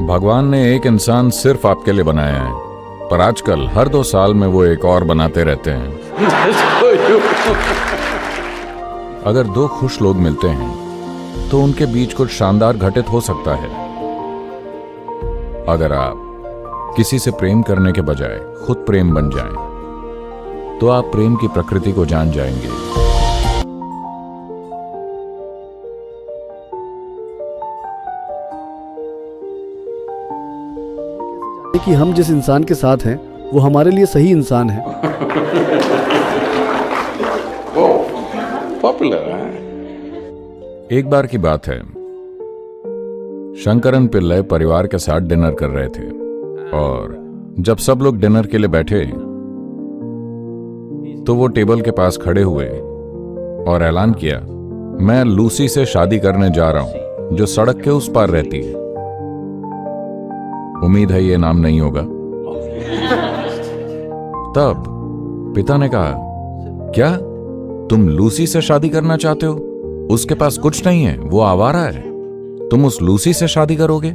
भगवान ने एक इंसान सिर्फ आपके लिए बनाया है, पर आजकल हर 2 साल में वो एक और बनाते रहते हैं। अगर 2 खुश लोग मिलते हैं तो उनके बीच कुछ शानदार घटित हो सकता है। अगर आप किसी से प्रेम करने के बजाय खुद प्रेम बन जाएं, तो आप प्रेम की प्रकृति को जान जाएंगे। कि हम जिस इंसान के साथ हैं वो हमारे लिए सही इंसान है। पॉपुलर है। एक बार की बात है, शंकरन पिल्लई परिवार के साथ डिनर कर रहे थे और जब सब लोग डिनर के लिए बैठे तो वो टेबल के पास खड़े हुए और ऐलान किया, मैं लूसी से शादी करने जा रहा हूं जो सड़क के उस पार रहती है। उम्मीद है ये नाम नहीं होगा। तब पिता ने कहा, क्या तुम लूसी से शादी करना चाहते हो? उसके पास कुछ नहीं है, वो आवारा है, तुम उस लूसी से शादी करोगे?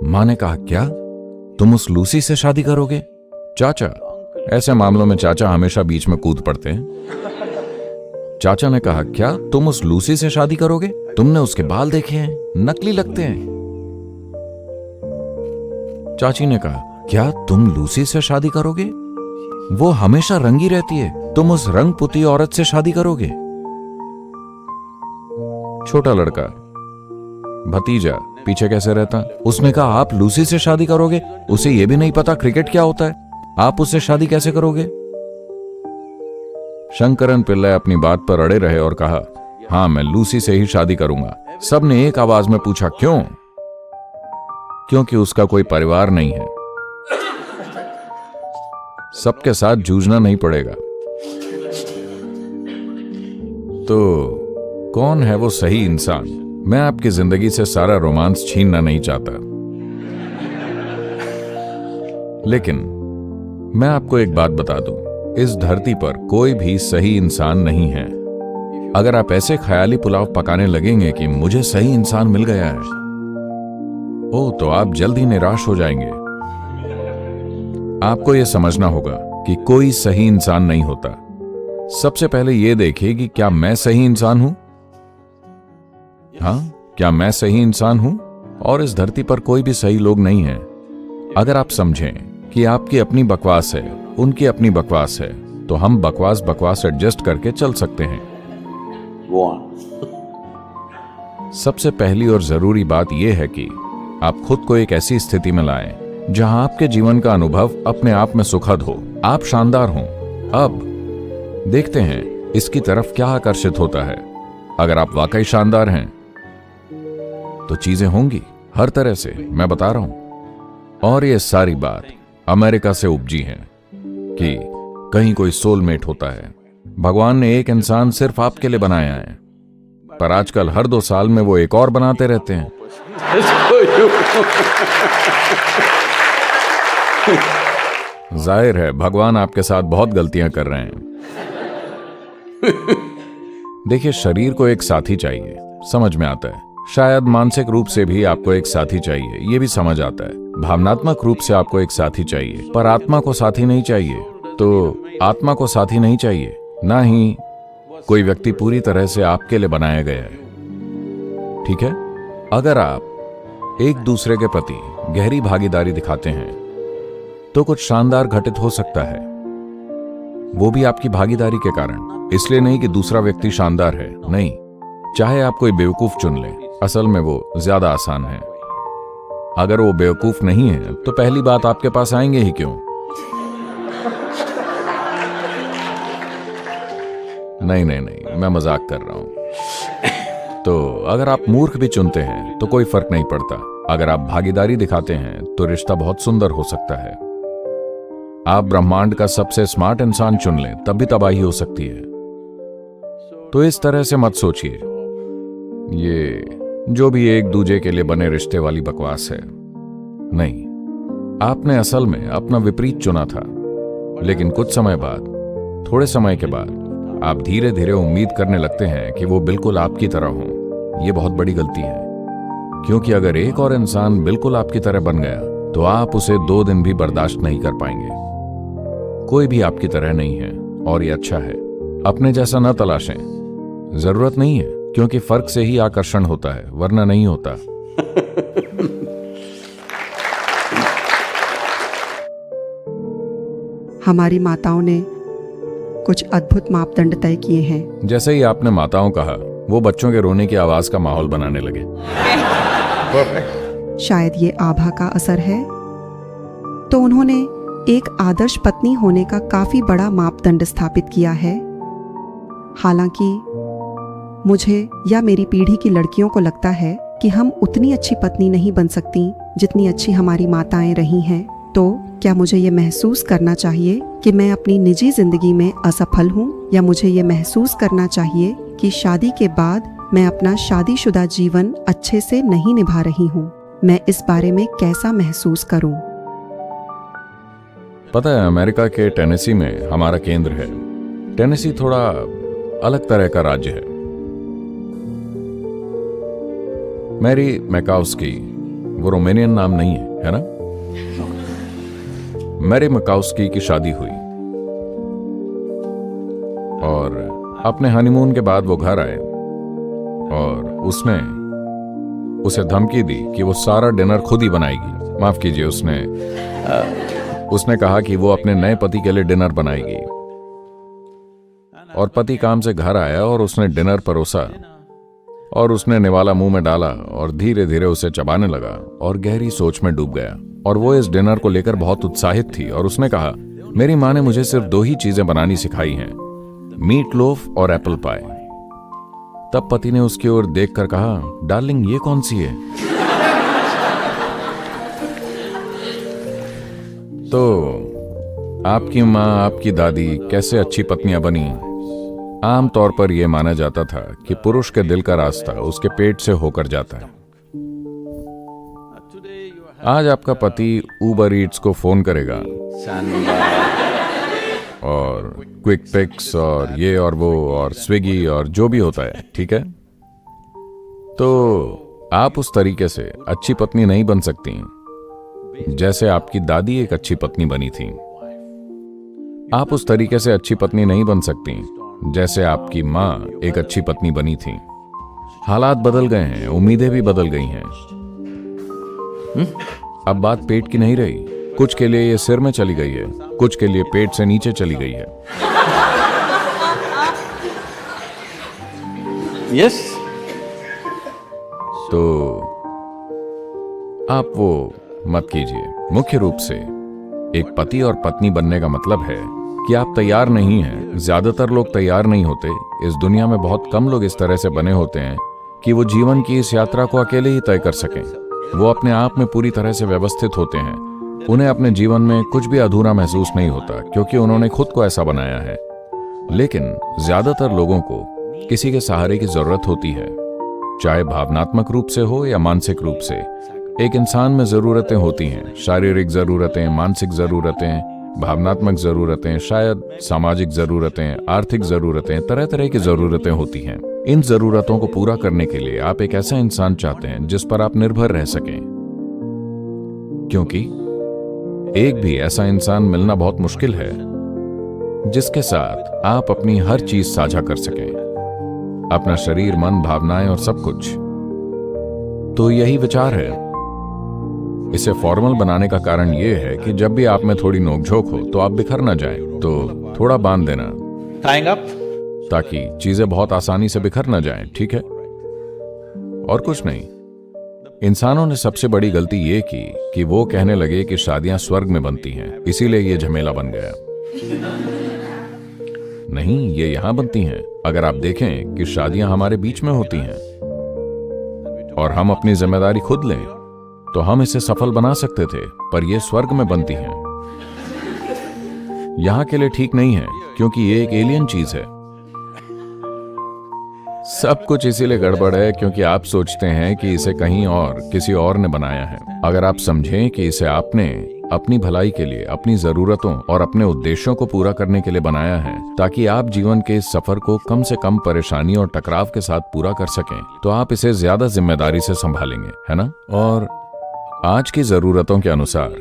मां ने कहा, क्या तुम उस लूसी से शादी करोगे? चाचा, ऐसे मामलों में चाचा हमेशा बीच में कूद पड़ते हैं। चाचा ने कहा, क्या तुम उस लूसी से शादी करोगे? तुमने उसके बाल देखे हैं, नकली लगते हैं। चाची ने कहा, क्या तुम लूसी से शादी करोगे? वो हमेशा रंगी रहती है, तुम उस रंग पुती औरत से शादी करोगे? छोटा लड़का, भतीजा पीछे कैसे रहता, उसने कहा, आप लूसी से शादी करोगे? उसे यह भी नहीं पता क्रिकेट क्या होता है, आप उससे शादी कैसे करोगे? शंकरन पिल्लई अपनी बात पर अड़े रहे और कहा, हां, मैं लूसी से ही शादी करूंगा। सबने एक आवाज में पूछा, क्यों? क्योंकि उसका कोई परिवार नहीं है, सबके साथ जूझना नहीं पड़ेगा। तो कौन है वो सही इंसान? मैं आपकी जिंदगी से सारा रोमांस छीनना नहीं चाहता, लेकिन मैं आपको एक बात बता दूं, इस धरती पर कोई भी सही इंसान नहीं है। अगर आप ऐसे ख्याली पुलाव पकाने लगेंगे कि मुझे सही इंसान मिल गया है, तो आप जल्द ही निराश हो जाएंगे। आपको यह समझना होगा कि कोई सही इंसान नहीं होता। सबसे पहले यह देखिए कि क्या मैं सही इंसान हूं? हां, क्या मैं सही इंसान हूं? और इस धरती पर कोई भी सही लोग नहीं है। अगर आप समझें कि आपकी अपनी बकवास है, उनकी अपनी बकवास है, तो हम बकवास एडजस्ट करके चल सकते हैं। सबसे पहली और जरूरी बात यह है कि आप खुद को एक ऐसी स्थिति में लाएं जहां आपके जीवन का अनुभव अपने आप में सुखद हो, आप शानदार हों। अब देखते हैं इसकी तरफ क्या आकर्षित होता है। अगर आप वाकई शानदार हैं तो चीजें होंगी हर तरह से, मैं बता रहा हूं। और ये सारी बात अमेरिका से उपजी है कि कहीं कोई सोलमेट होता है। भगवान ने एक इंसान सिर्फ आपके लिए बनाया है, पर आजकल हर 2 साल में वो एक और बनाते रहते हैं। जाहिर है भगवान आपके साथ बहुत गलतियां कर रहे हैं। देखिए, शरीर को एक साथी चाहिए, समझ में आता है। शायद मानसिक रूप से भी आपको एक साथी चाहिए, यह भी समझ आता है। भावनात्मक रूप से आपको एक साथी चाहिए, पर आत्मा को साथी नहीं चाहिए। तो आत्मा को साथी नहीं चाहिए, ना ही कोई व्यक्ति पूरी तरह से आपके लिए बनाया गया है। ठीक है? अगर आप एक दूसरे के प्रति गहरी भागीदारी दिखाते हैं तो कुछ शानदार घटित हो सकता है, वो भी आपकी भागीदारी के कारण। इसलिए नहीं कि दूसरा व्यक्ति शानदार है, नहीं। चाहे आप कोई बेवकूफ चुन लें, असल में वो ज्यादा आसान है। अगर वो बेवकूफ नहीं है तो पहली बात आपके पास आएंगे ही क्यों? नहीं, मैं मजाक कर रहा हूं। तो अगर आप मूर्ख भी चुनते हैं तो कोई फर्क नहीं पड़ता। अगर आप भागीदारी दिखाते हैं तो रिश्ता बहुत सुंदर हो सकता है। आप ब्रह्मांड का सबसे स्मार्ट इंसान चुन लें, तब भी तबाही हो सकती है। तो इस तरह से मत सोचिए, ये जो भी एक दूजे के लिए बने रिश्ते वाली बकवास है। नहीं, आपने असल में अपना विपरीत चुना था, लेकिन कुछ समय बाद, थोड़े समय के बाद आप धीरे धीरे उम्मीद करने लगते हैं कि वो बिल्कुल आपकी तरह हों। ये बहुत बड़ी गलती है। क्योंकि अगर एक और इंसान बिल्कुल आपकी तरह बन गया तो आप उसे 2 दिन भी बर्दाश्त नहीं कर पाएंगे। कोई भी आपकी तरह नहीं है और ये अच्छा है। अपने जैसा न तलाशें, जरूरत नहीं है, क्योंकि फर्क से ही आकर्षण होता है, वरना नहीं होता। हमारी माताओं ने कुछ अद्भुत मापदंड तय किए हैं। जैसे ही आपने माताओं कहा, वो बच्चों के रोने की आवाज का माहौल बनाने लगे। शायद ये आभा का असर है। तो उन्होंने एक आदर्श पत्नी होने का काफी बड़ा मापदंड स्थापित किया है। हालांकि मुझे या मेरी पीढ़ी की लड़कियों को लगता है कि हम उतनी अच्छी पत्नी नहीं बन सकती जितनी अच्छी हमारी माताएं रही हैं। तो क्या मुझे ये महसूस करना चाहिए कि मैं अपनी निजी जिंदगी में असफल हूँ, या मुझे ये महसूस करना चाहिए कि शादी के बाद मैं अपना शादीशुदा जीवन अच्छे से नहीं निभा रही हूँ? मैं इस बारे में कैसा महसूस करूँ? पता है, अमेरिका के टेनेसी में हमारा केंद्र है। टेनेसी थोड़ा अलग तरह का राज्य है। मैरी मैकाउस्की, वो रोमेनियन नाम नहीं है ना? मैरी मैकाउस्की की शादी हुई और अपने हनीमून के बाद वो घर आए और उसने उसे धमकी दी कि वो सारा डिनर खुद ही बनाएगी। माफ कीजिए, उसने कहा कि वो अपने नए पति के लिए डिनर बनाएगी। और पति काम से घर आया और उसने डिनर परोसा और उसने निवाला मुंह में डाला और धीरे धीरे उसे चबाने लगा और गहरी सोच में डूब गया। और वो इस डिनर को लेकर बहुत उत्साहित थी और उसने कहा, मेरी माँ ने मुझे सिर्फ 2 ही चीजें बनानी सिखाई हैं, मीट लोफ और एप्पल पाई। तब पति ने उसकी ओर देखकर कहा, डार्लिंग ये कौन सी है? तो आपकी माँ, आपकी दादी कैसे अच्छी पत्नियां बनी? आमतौर पर यह माना जाता था कि पुरुष के दिल का रास्ता उसके पेट से होकर जाता है। आज आपका पति उबर ईट्स को फोन करेगा और क्विक पिक्स और ये और वो और स्विगी और जो भी होता है, ठीक है? तो आप उस तरीके से अच्छी पत्नी नहीं बन सकती जैसे आपकी दादी एक अच्छी पत्नी बनी थी। आप उस तरीके से अच्छी पत्नी नहीं बन सकती जैसे आपकी माँ एक अच्छी पत्नी बनी थी। हालात बदल गए हैं, उम्मीदें भी बदल गई हैं। अब बात पेट की नहीं रही। कुछ के लिए ये सिर में चली गई है, कुछ के लिए पेट से नीचे चली गई है। यस। तो आप वो मत कीजिए। मुख्य रूप से एक पति और पत्नी बनने का मतलब है कि आप तैयार नहीं हैं। ज्यादातर लोग तैयार नहीं होते। इस दुनिया में बहुत कम लोग इस तरह से बने होते हैं कि वो जीवन की इस यात्रा को अकेले ही तय कर सकें। वो अपने आप में पूरी तरह से व्यवस्थित होते हैं। उन्हें अपने जीवन में कुछ भी अधूरा महसूस नहीं होता, क्योंकि उन्होंने खुद को ऐसा बनाया है। लेकिन ज्यादातर लोगों को किसी के सहारे की जरूरत होती है, चाहे भावनात्मक रूप से हो या मानसिक रूप से। एक इंसान में जरूरतें होती हैं, शारीरिक जरूरतें, मानसिक जरूरतें, भावनात्मक जरूरतें, शायद सामाजिक जरूरतें, आर्थिक जरूरतें, तरह तरह की जरूरतें होती हैं। इन जरूरतों को पूरा करने के लिए आप एक ऐसा इंसान चाहते हैं जिस पर आप निर्भर रह सकें, क्योंकि एक भी ऐसा इंसान मिलना बहुत मुश्किल है जिसके साथ आप अपनी हर चीज साझा कर सकें, अपना शरीर, मन, भावनाएं और सब कुछ। तो यही विचार है। इसे फॉर्मल बनाने का कारण यह है कि जब भी आप में थोड़ी नोकझोंक हो तो आप बिखर ना जाएं, तो थोड़ा बांध देना टाइंग अप, ताकि चीजें बहुत आसानी से बिखर ना जाएं, ठीक है? और कुछ नहीं। इंसानों ने सबसे बड़ी गलती ये की कि वो कहने लगे कि शादियां स्वर्ग में बनती हैं, इसीलिए ये झमेला बन गया। नहीं, ये यहां बनती हैं। अगर आप देखें कि शादियां हमारे बीच में होती हैं और हम अपनी जिम्मेदारी खुद लें तो हम इसे सफल बना सकते थे, पर यह स्वर्ग में बनती हैं। यहां के लिए ठीक नहीं है, क्योंकि ये एक एलियन चीज है। सब कुछ इसीलिए गड़बड़ है क्योंकि आप सोचते हैं कि इसे कहीं और, किसी और ने बनाया है। अगर आप समझें कि इसे आपने अपनी भलाई के लिए, अपनी जरूरतों और अपने उद्देश्यों को पूरा करने के लिए बनाया है, ताकि आप जीवन के इस सफर को कम से कम परेशानी और टकराव के साथ पूरा कर सकें, तो आप इसे ज्यादा जिम्मेदारी से संभालेंगे, है ना? और आज की जरूरतों के अनुसार,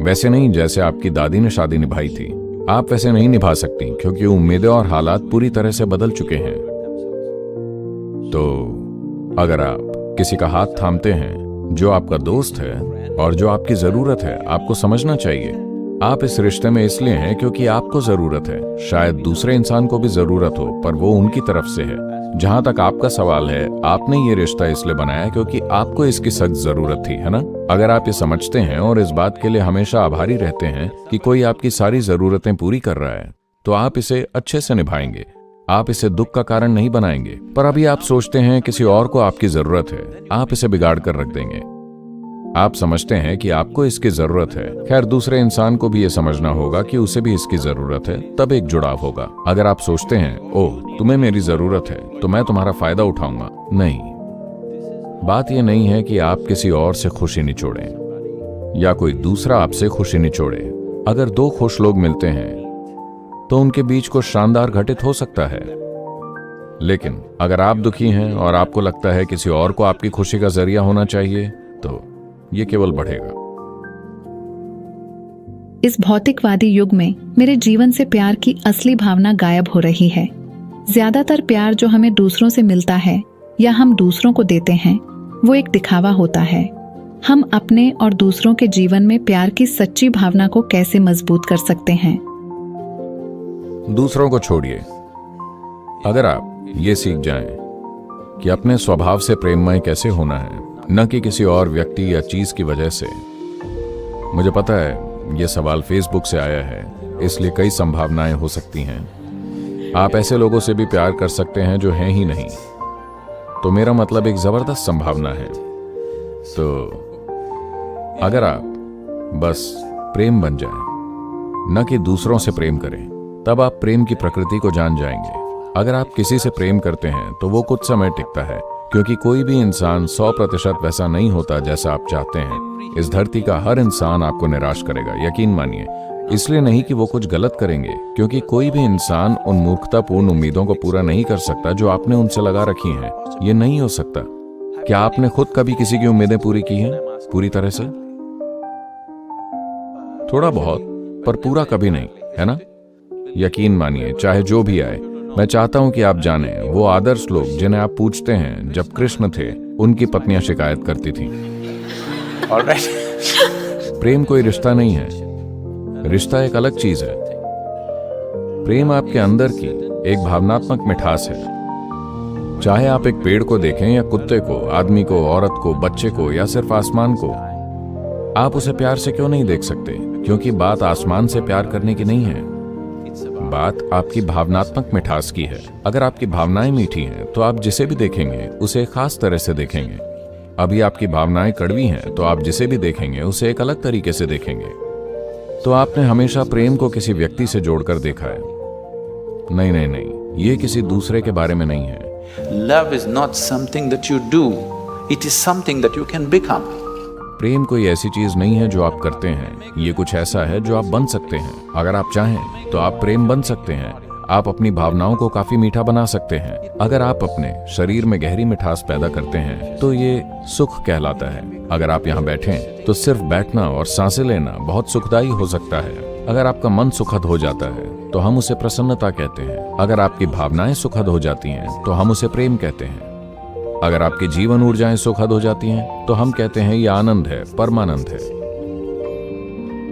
वैसे नहीं जैसे आपकी दादी ने शादी निभाई थी, आप वैसे नहीं निभा सकती, क्योंकि उम्मीदें और हालात पूरी तरह से बदल चुके हैं। तो अगर आप किसी का हाथ थामते हैं जो आपका दोस्त है और जो आपकी जरूरत है, आपको समझना चाहिए आप इस रिश्ते में इसलिए हैं क्योंकि आपको जरूरत है। शायद दूसरे इंसान को भी जरूरत हो, पर वो उनकी तरफ से है। जहां तक आपका सवाल है, आपने ये रिश्ता इसलिए बनाया क्योंकि आपको इसकी सख्त जरूरत थी, है ना? अगर आप ये समझते हैं और इस बात के लिए हमेशा आभारी रहते हैं कि कोई आपकी सारी जरूरतें पूरी कर रहा है, तो आप इसे अच्छे से निभाएंगे। आप इसे दुख का कारण नहीं बनाएंगे। पर अभी आप सोचते हैं किसी और को आपकी जरूरत है, आप इसे बिगाड़ कर रख देंगे। आप समझते हैं कि आपको इसकी जरूरत है। खैर, दूसरे इंसान को भी ये समझना होगा कि उसे भी इसकी जरूरत है, तब एक जुड़ाव होगा। अगर आप सोचते हैं ओह तुम्हें मेरी जरूरत है तो मैं तुम्हारा फायदा उठाऊंगा, नहीं। बात यह नहीं है कि आप किसी और से खुशी निचोड़ें या कोई दूसरा आपसे खुशी निचोड़े। अगर दो खुश लोग मिलते हैं तो उनके बीच को शानदार घटित हो सकता है, लेकिन अगर आप दुखी हैं और आपको लगता है किसी और को आपकी खुशी का जरिया होना चाहिए, तो ये केवल बढ़ेगा। इस भौतिकवादी युग में मेरे जीवन से प्यार की असली भावना गायब हो रही है। ज्यादातर प्यार जो हमें दूसरों से मिलता है या हम दूसरों को देते हैं, वो एक दिखावा होता है। हम अपने और दूसरों के जीवन में प्यार की सच्ची भावना को कैसे मजबूत कर सकते हैं? दूसरों को छोड़िए। अगर आप ये सीख जाएं कि अपने स्वभाव से प्रेममय कैसे होना है, न कि किसी और व्यक्ति या चीज की वजह से। मुझे पता है ये सवाल फेसबुक से आया है, इसलिए कई संभावनाएं हो सकती हैं। आप ऐसे लोगों से भी प्यार कर सकते हैं जो हैं ही नहीं, तो मेरा मतलब एक जबरदस्त संभावना है। तो अगर आप बस प्रेम बन जाएं, न कि दूसरों से प्रेम करें, तब आप प्रेम की प्रकृति को जान जाएंगे। अगर आप किसी से प्रेम करते हैं तो वो कुछ समय टिकता है, क्योंकि कोई भी इंसान 100% वैसा नहीं होता जैसा आप चाहते हैं। इस धरती का हर इंसान आपको निराश करेगा, यकीन मानिए। इसलिए नहीं कि वो कुछ गलत करेंगे, क्योंकि कोई भी इंसान उन मूर्खतापूर्ण उम्मीदों को पूरा नहीं कर सकता जो आपने उनसे लगा रखी हैं। ये नहीं हो सकता। क्या आपने खुद कभी किसी की उम्मीदें पूरी की हैं? पूरी तरह से? थोड़ा बहुत, पर पूरा कभी नहीं, है ना? यकीन मानिए, चाहे जो भी आए। मैं चाहता हूं कि आप जानें, वो आदर्श लोग जिन्हें आप पूछते हैं, जब कृष्ण थे उनकी पत्नियां शिकायत करती थीं। प्रेम कोई रिश्ता नहीं है, रिश्ता एक अलग चीज है। प्रेम आपके अंदर की एक भावनात्मक मिठास है। चाहे आप एक पेड़ को देखें या कुत्ते को, आदमी को, औरत को, बच्चे को या सिर्फ आसमान को, आप उसे प्यार से क्यों नहीं देख सकते? क्योंकि बात आसमान से प्यार करने की नहीं है, बात आपकी भावनात्मक मिठास की है। अगर आपकी भावनाएं मीठी हैं तो आप जिसे भी देखेंगे उसे एक खास तरह से देखेंगे। अभी आपकी भावनाएं कड़वी हैं तो आप जिसे भी देखेंगे उसे एक अलग तरीके से देखेंगे। तो आपने हमेशा प्रेम को किसी व्यक्ति से जोड़कर देखा है। नहीं नहीं नहीं, ये किसी दूसरे के बारे में नहीं है। Love is not something that you do, it is something that you can become. प्रेम कोई ऐसी चीज नहीं है जो आप करते हैं, ये कुछ ऐसा है जो आप बन सकते हैं। अगर आप चाहें तो आप प्रेम बन सकते हैं। आप अपनी भावनाओं को काफी मीठा बना सकते हैं। अगर आप अपने शरीर में गहरी मिठास पैदा करते हैं तो ये सुख कहलाता है। अगर आप यहाँ बैठें तो सिर्फ बैठना और सांसें लेना बहुत सुखदायी हो सकता है। अगर आपका मन सुखद हो जाता है तो हम उसे प्रसन्नता कहते हैं। अगर आपकी भावनाएं सुखद हो जाती हैं तो हम उसे प्रेम कहते हैं। अगर आपकी जीवन ऊर्जाएं सुखद हो जाती हैं तो हम कहते हैं ये आनंद है, परमानंद है।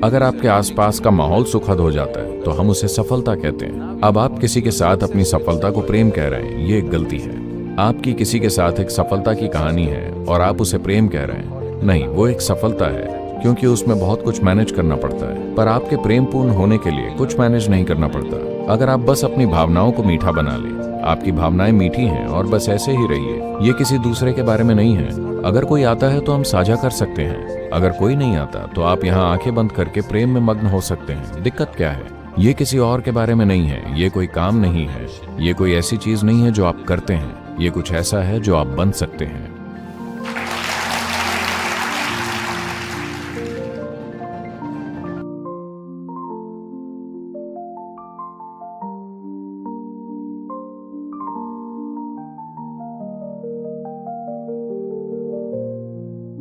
अगर आपके आसपास का माहौल सुखद हो जाता है तो हम उसे सफलता कहते हैं। अब आप किसी के साथ अपनी सफलता को प्रेम कह रहे हैं, ये एक गलती है। आपकी किसी के साथ एक सफलता की कहानी है और आप उसे प्रेम कह रहे हैं, नहीं, वो एक सफलता है, क्योंकि उसमें बहुत कुछ मैनेज करना पड़ता है। पर आपके प्रेमपूर्ण होने के लिए कुछ मैनेज नहीं करना पड़ता। अगर आप बस अपनी भावनाओं को मीठा बना लें, आपकी भावनाएं मीठी हैं और बस ऐसे ही रहिए। ये किसी दूसरे के बारे में नहीं है। अगर कोई आता है तो हम साझा कर सकते हैं, अगर कोई नहीं आता तो आप यहाँ आंखें बंद करके प्रेम में मग्न हो सकते हैं। दिक्कत क्या है? ये किसी और के बारे में नहीं है, ये कोई काम नहीं है, ये कोई ऐसी चीज नहीं है जो आप करते हैं, ये कुछ ऐसा है जो आप बन सकते हैं।